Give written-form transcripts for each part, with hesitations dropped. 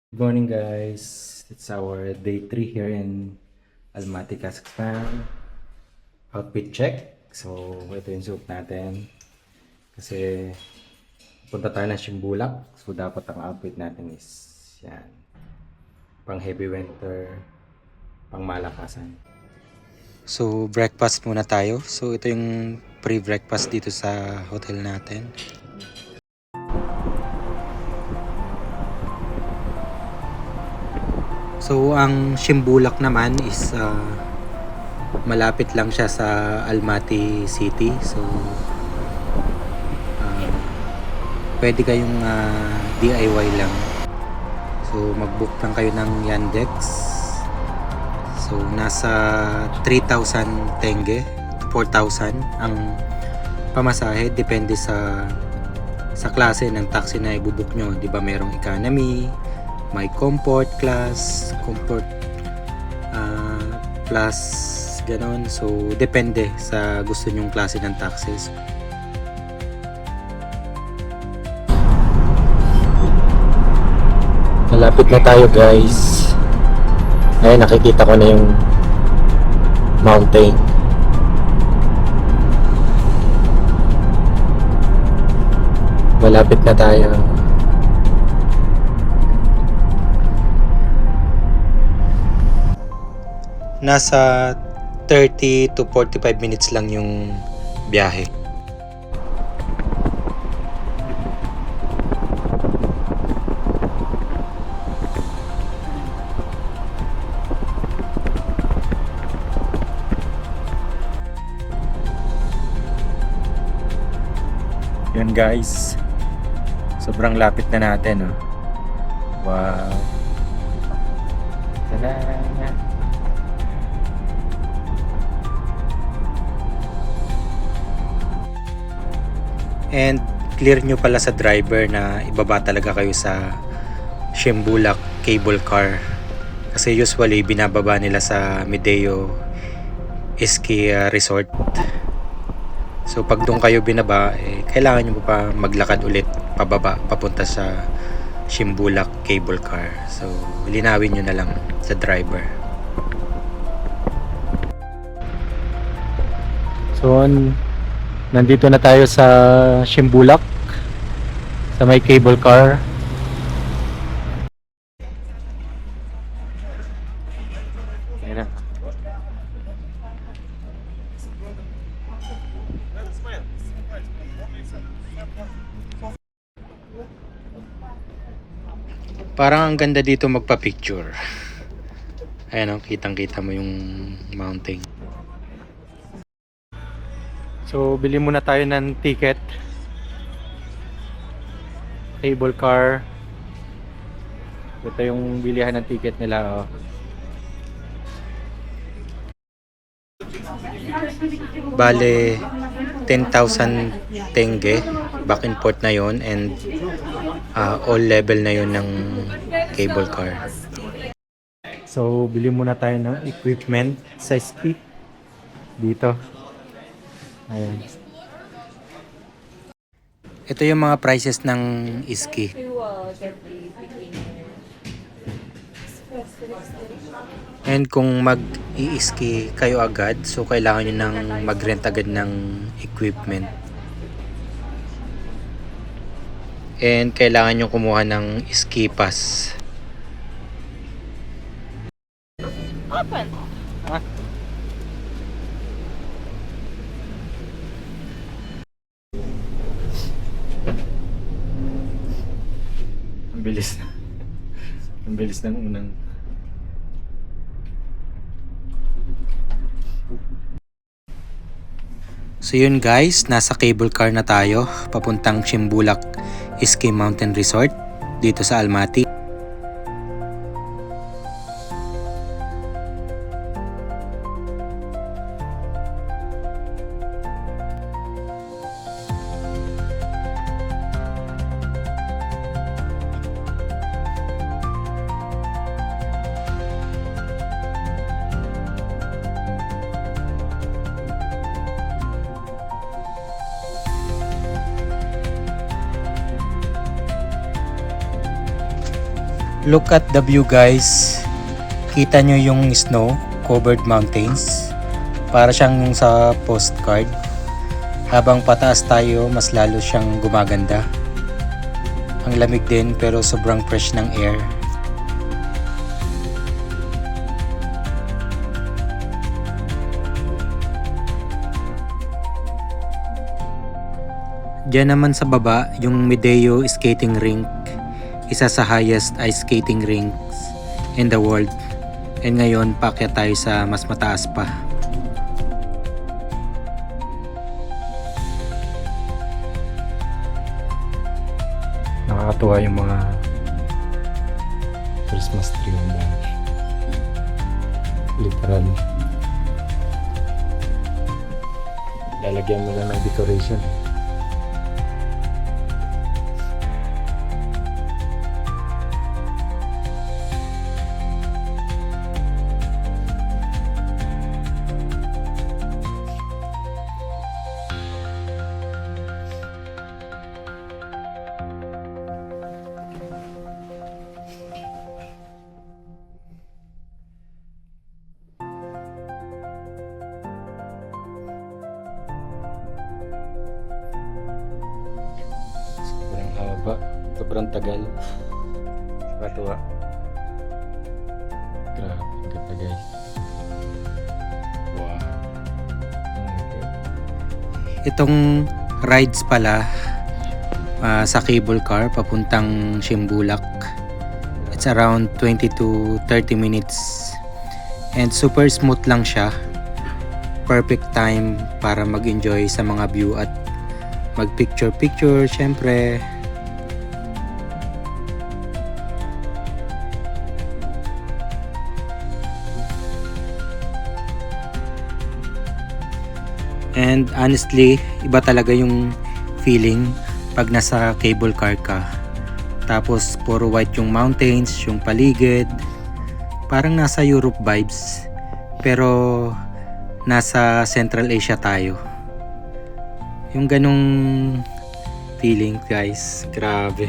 Good morning guys. It's our day 3 here in Almaty, Kazakhstan. Outfit check. So ito yung suit natin. Kasi punta tayo ng Shimbulak. So dapat ang outfit natin is yan. Pang heavy winter, pang malakasan. So breakfast muna tayo. So ito yung pre-breakfast dito sa hotel natin. So ang Shimbulak naman is malapit lang siya sa Almaty City. So pwede kayong DIY lang. So mag-book lang kayo ng Yandex. So nasa 3,000 tenge to 4,000 ang pamasahe, depende sa klase ng taxi na ibubuk nyo. 'Di ba merong economy, may comfort class, comfort plus ganon. So depende sa gusto nyong klase ng taxis. Malapit na tayo guys. Ay, nakikita ko na yung mountain. Malapit na tayo. Nasa 30 to 45 minutes lang yung biyahe. Yun guys. Sobrang lapit na natin, oh. Wow. Tada! And clear nyo pala sa driver na ibaba talaga kayo sa Shimbulak cable car. Kasi usually binababa nila sa Medeo Ski Resort. So pag doon kayo binaba, kailangan nyo pa maglakad ulit pababa papunta sa Shimbulak cable car. So linawin nyo na lang sa driver. So nandito na tayo sa Shimbulak, sa may cable car. Ayan na. Parang ang ganda dito magpa-picture. Ayan, oh, kitang-kita mo yung mountain. So, bili muna tayo ng ticket. Cable car. Ito yung bilihan ng ticket nila, oh. Bale, 10,000 tenge. Back and forth na yon, and all level na yon ng cable car. So, bili muna tayo ng equipment sa ski dito. Ayan. Ito yung mga prices ng ski. And kung mag-i-ski kayo agad, so kailangan nyo nang mag-rent agad ng equipment. And kailangan nyo kumuha ng ski pass. Open. Ah. Ang bilis na. Ang bilis ng unang. So yun guys, nasa cable car na tayo papuntang Shimbulak Ski Mountain Resort dito sa Almaty. Look at the view guys. Kita nyo yung snow covered mountains. Para siyang yung sa postcard. Habang pataas tayo, mas lalo siyang gumaganda. Ang lamig din pero sobrang fresh ng air. Diyan naman sa baba, yung Medeo Skating Rink. Isa sa highest ice skating rinks in the world. And ngayon, paakyat tayo sa mas mataas pa. Nakakatuwa yung mga Christmas tree yung dami. Literal. Lalagyan mo lang ng decoration. Sobrang haba, sobrang tagal. Nakakatuwa. Grabe, ang ganda guys. Wow. Okay. Itong rides pala sa cable car papuntang Shimbulak. It's around 20 to 30 minutes. And super smooth lang siya. Perfect time para mag-enjoy sa mga view at mag-picture-picture syempre. And honestly, iba talaga yung feeling pag nasa cable car ka. Tapos puro white yung mountains, yung paligid. Parang nasa Europe vibes. Pero nasa Central Asia tayo. Yung ganong feeling guys, grabe.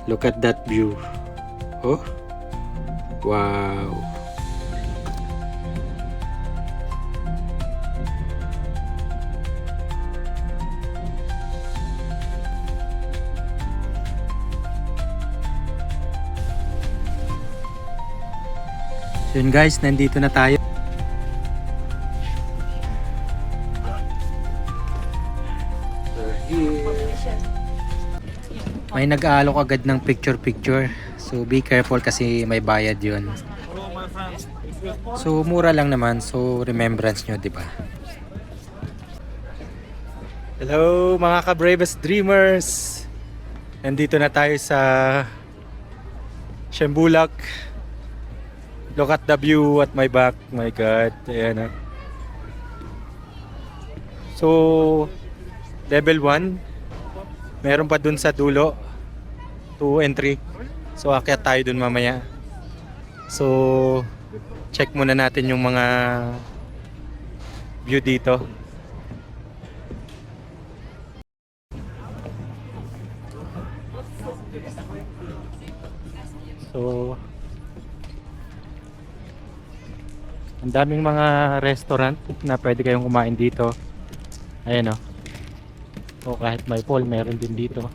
Look at that view. Oh, wow. So yun guys, nandito na tayo. May nag-aalok agad ng picture-picture. So be careful kasi may bayad yun. So mura lang naman. So remembrance nyo, di ba? Hello mga ka-bravest dreamers! Nandito na tayo sa Shimbulak. Look at the view at my back. My God. Ayan na. So level 1. Meron pa dun sa dulo. 2 and 3. So akyat tayo dun mamaya. So check muna natin yung mga view dito. So ang daming mga restaurant na pwede kayong kumain dito. Ayan o. O kahit may pool, meron din dito.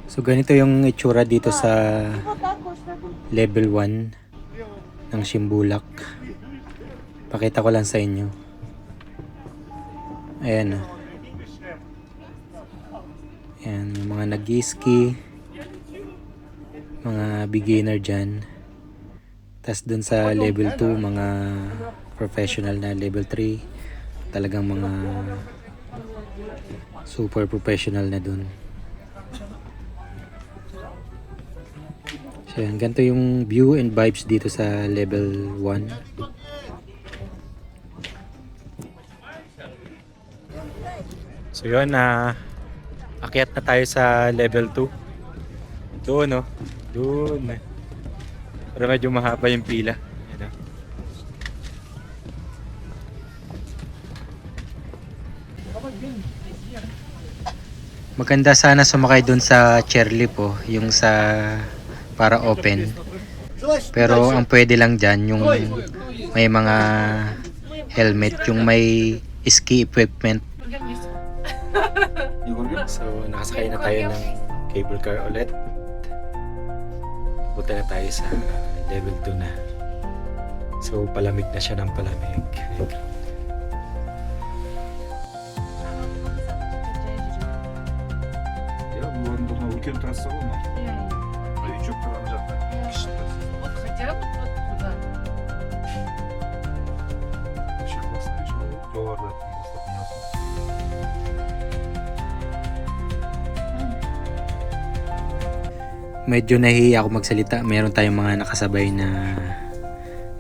So ganito yung itsura dito sa level 1 ng Shimbulak. Pakita ko lang sa inyo. Ayan o. Ayan, yung mga nag-ski, mga beginner dyan. Tas dun sa level 2, mga professional na level 3. Talagang mga super professional na dun. So yan, ganito yung view and vibes dito sa level 1. So yun, akyat na tayo sa level 2. Doon, no? Doon. Pero medyo mahaba yung pila. Ayan, Maganda sana sumakay dun sa chairlift oh, yung sa para open. Pero ang pwede lang dyan yung may mga helmet, yung may ski equipment. So, nakasakay na tayo ng cable car ulit. Punta na tayo sa level 2 na. So, palamig na siya ng palamig. Я bu arada weekend trası olma. Ay çok kullanacak. Kişi trası. Вот хотя бы вот туда. Işık basın. Dolarda basın. Medyo nahihiya ako magsalita. Meron tayong mga nakasabay na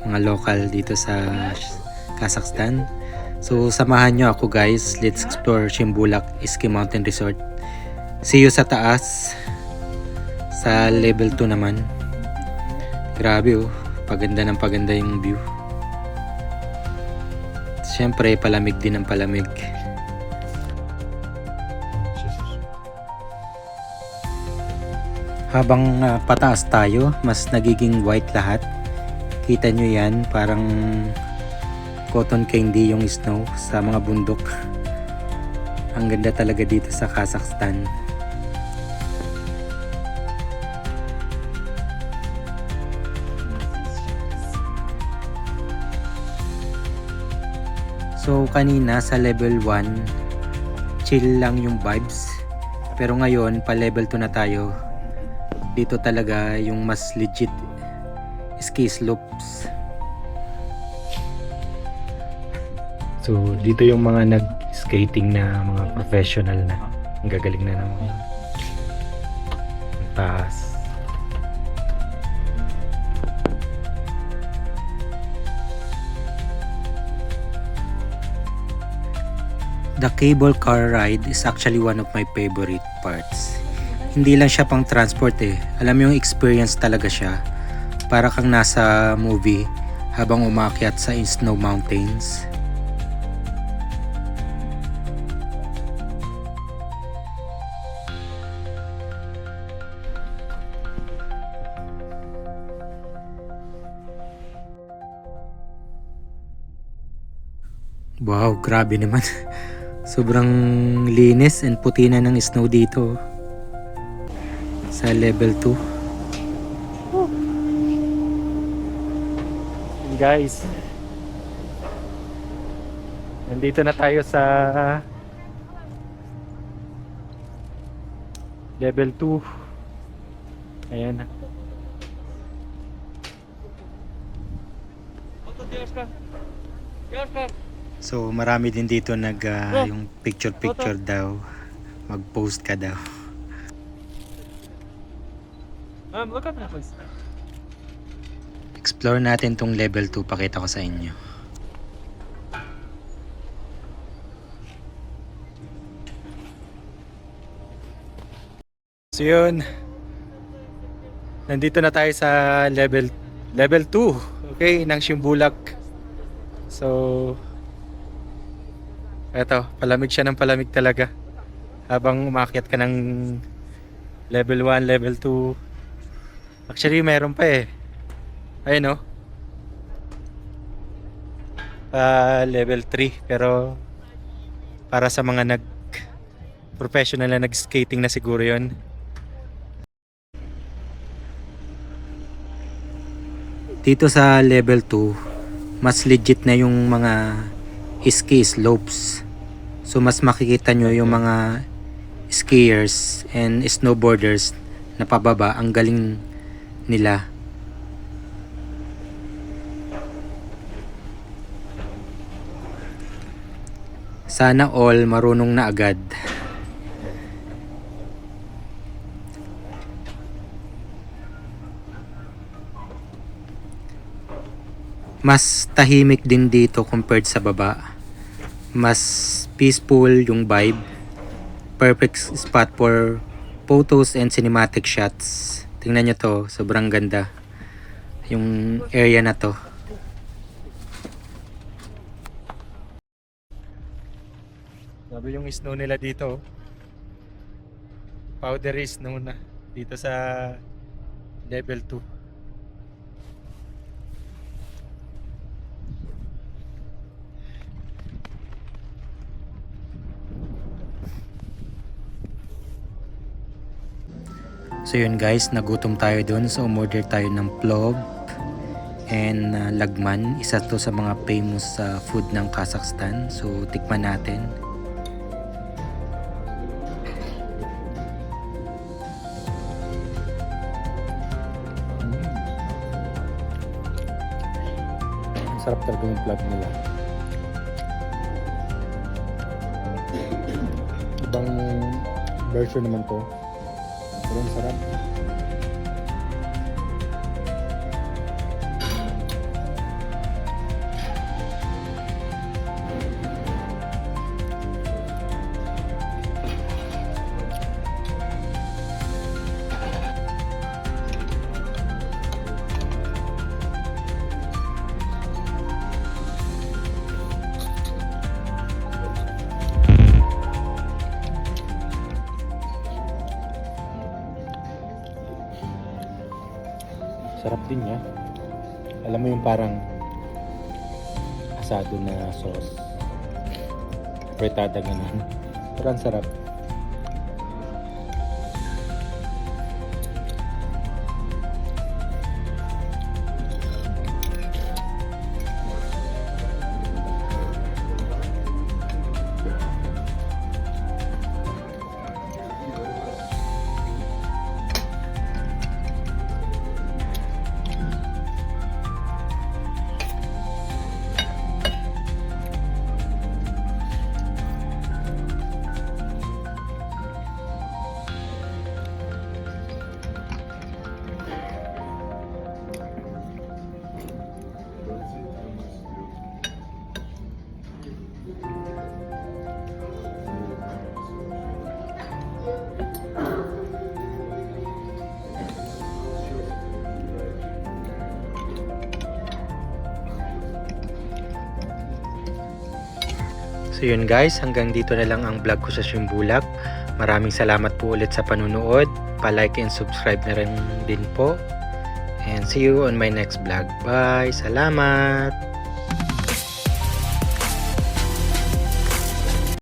mga local dito sa Kazakhstan. So samahan nyo ako guys. Let's explore Shimbulak Ski Mountain Resort. See you sa taas. Sa level 2 naman. Grabe oh. Paganda ng paganda yung view. Siyempre palamig din ng palamig. Habang pataas tayo, mas nagiging white lahat. Kita nyo yan, parang cotton candy yung snow sa mga bundok. Ang ganda talaga dito sa Kazakhstan. So kanina sa level 1, chill lang yung vibes. Pero ngayon, pa level 2 na tayo. Dito talaga yung mas legit ski slopes. So, dito yung mga nag-skating na mga professional na. Ang gagaling na naman. Ang taas. The cable car ride is actually one of my favorite parts. Hindi lang siya pang transport eh. Alam mo yung experience talaga siya. Para kang nasa movie habang umakyat sa snow mountains. Wow, grabe naman. Sobrang linis and puti na ng snow dito. Sa level 2. Guys, nandito na tayo sa level 2. Ayan na. So marami din dito yung picture daw. Mag-post ka daw. Look at that place. Explore natin tong level 2, pakita ko sa inyo. So yun, nandito na tayo sa level 2, okay, ng Shimbulak. So eto, palamig siya ng palamig talaga habang umakyat ka ng level 1, level 2. Actually meron pa eh. Ayun oh. Level 3, pero para sa mga professional na nag-skating na siguro yun. Dito sa level 2, mas legit na yung mga ski slopes. So mas makikita nyo yung mga skiers and snowboarders na pababa. Ang galing nila. Sana all marunong na agad. Mas tahimik din dito compared sa baba. Mas peaceful yung vibe. Perfect spot for photos and cinematic shots. Tingnan nyo to, sobrang ganda. Yung area na to. Sabi yung snow nila dito. Powdery snow na dito sa level 2. So yun guys, nagutom tayo dun. So umorder tayo ng plov and lagman. Isa to sa mga famous food ng Kazakhstan. So tikman natin. Ang sarap talaga yung plov nila. Ibang version naman to. Pero ang sarap. Sarap din niya. Alam mo yung parang asado na sauce. Fritada ganun. Pero ang sarap. So yun guys, hanggang dito na lang ang vlog ko sa Simbulak. Maraming salamat po ulit sa panunood. Pa-like and subscribe na rin din po. And see you on my next vlog. Bye! Salamat!